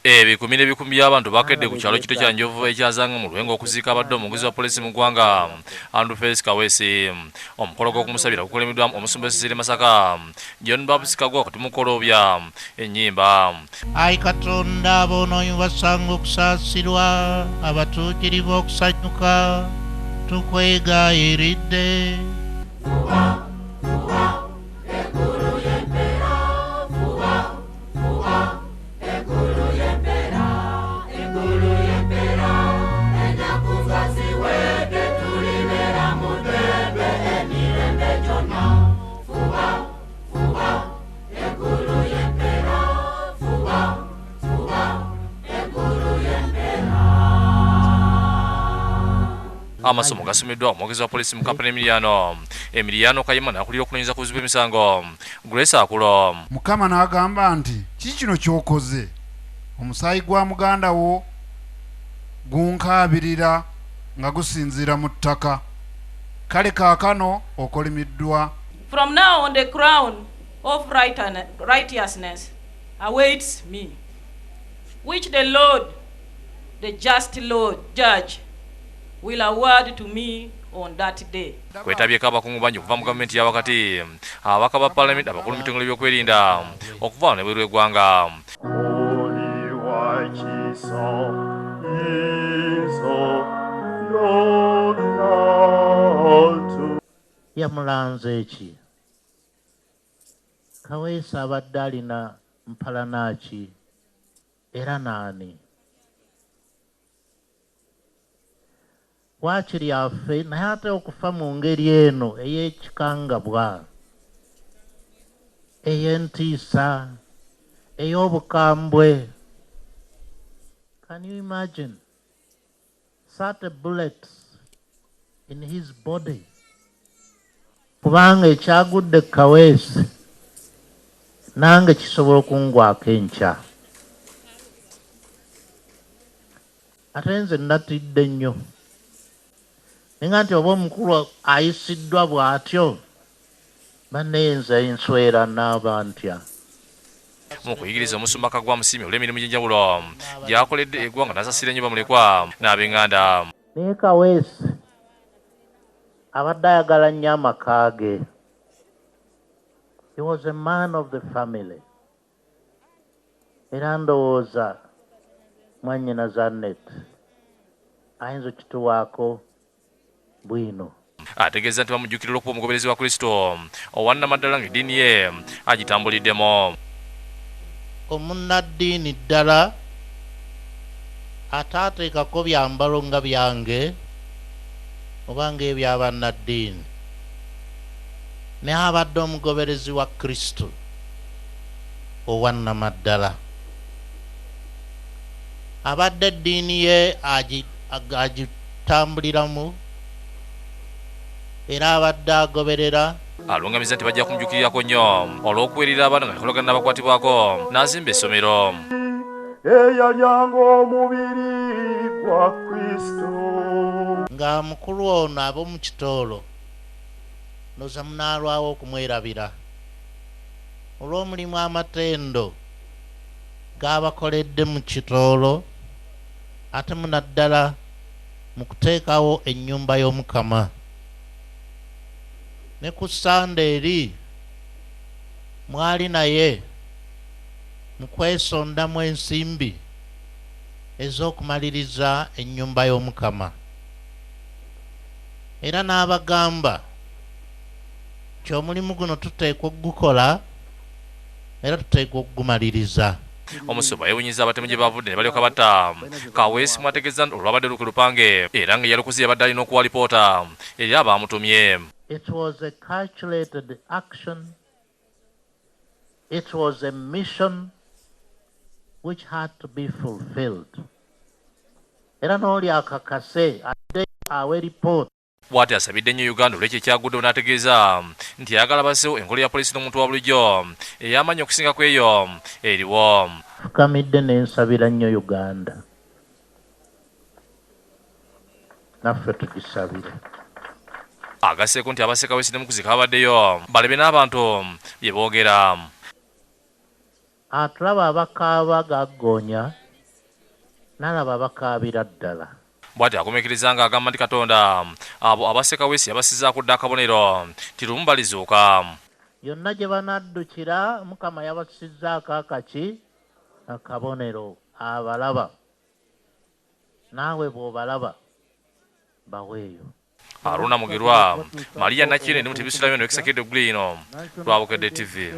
Ebikumi n'ebikumi by'abantu bakedde ku kyalo kito kya Njovu ekyazanga mu Lwengo okuziika abadde omuguzi wa poliisi mu ggwanga Felix Kaweesi. Omukolo gw'okumusabira gukolemeddwa Omusumba Masaka John Babs Kaggwa kutimukolobya ennyimba. Ayi Katonda aboonoonyi basanga okusaasirwa abatuukirivu okusanyuka tukwegayiridde. Amasomo gasomeddwa omwogezi wa poliisi mu kampala Emiliano Kayima n'akulira okunoonyeza ku buzibu bw'emisango Grace Akulo. Mukama n'agamba nti kiki kino ky'okoze? Omusaayi gwa muganda wo gunkaabirira nga gusinziira mu ttaka, kale kaakano okolimiddwa. From now on the crown of righteousness awaits me, which the Lord, the just Lord, judge, will award to me on that day. Kwetabyeko abakungu bangi okuva mu gavumenti ya wakati, ababaka ba palamenti, abakulu mu bitongole by'okwerinda okuva ne bweru eggwanga. Yamulanze ki? Kaweesi abadde alina mpalanaaki era naani? Waakiri affe naye ate okufa mu ngeri eno ey'ekikangabwa, ey'entiisa, ey'obukambwe. Can you imagine? 30 bullets in his body. Kubanga ekyagudde Kaweesi nange kisobola okungwako enkya. Ate nze natidde nnyo. Nga nti oba omukulu ayisiddwa bw'atyo, banenze enswera n'aba ntya. Mu kuyigiriza Omusumba Kaggwa Musimi olw'emirimu gy'enjawulo gy'akoledde eggwanga n'asasira ennyo bamulekwa n'ab'enganda. Naye Kaweesi abadde ayagala nnyo amaka ge. He was a man of the family. Era ndowooza mwannyina Zanet ayinza okituwaako bwino. Ategeeza nti bamujjukirira okuba omugoberezi wa Kristo owannamaddala ng'eddiini ye agitambuliddemu. Omunnaddiini ddala ataateekako byambalo nga byange oba ng'ebyabannaddiini, naye abadde omugoberezi wa Kristo owannamaddala. Abadde eddiini ye agitambuliramu era abadde agoberera. Alungamiza nti bajja kumujjukirirako nnyo olw'okuwerera abaana nga yakolagana n'abakwatibwako n'azimba essomero. Eyanyanga omubiri gwa Kristo. Nga mukulu ono ab'omu kitoolo noza munaalwawo okumwerabira olw'omulimu amatendo g'abakoledde mu kitoolo, ate munaddala mu kuteekawo ennyumba y'Omukama. Ne ku Sande eri mwali naye mu kwesondamu ensimbi ez'okumaliriza ennyumba y'Omukama. Era n'abagamba nti omulimu guno tuteekwa okugukola era tuteekwa okugumaliriza. Omusumba yeewunyiza abatemu gye bavudde ne balyoka batta Kaweesi mwategeeza nti olwabadde luke lupange era nga yalukuzi yabadde alina okuwa lipoota eri abaamutumye. It was a calculated action. It was a mission which had to be fulfilled. Era n'oli akakase adde awe report. Bw'ati asabidde nnyo Uganda olw'ekyo ekyaguddewo n'ategeeza nti ayagala basewo enkola ya poliisi n'omuntu wa bulijjo ey'amaanyi okusinga ku eyo eriwo. Fukamidde ne nsabira nnyo Uganda. Naffe tugisabire. Agasseeko nti abasse Kaweesi ne Mukuziika babaddeyo balebe n'abantu bye boogera. Atulaba abakaaba gaggoonya nalaba bakaabira ddala. Bw'ati akomekereza ng'agamba nti Katonda abo abasse Kaweesi yabasizzaako dda akabonero nti lumu balizuuka. Yonna gye banaddukira Mukama yabasizzaako akabonero abalaba. Naawe bw'obalaba baweeyo. Aruna Mugirwa, Maria Nakire ndi mu TV Sirayoni ekisakidde ggulino lwa Bukedde TV.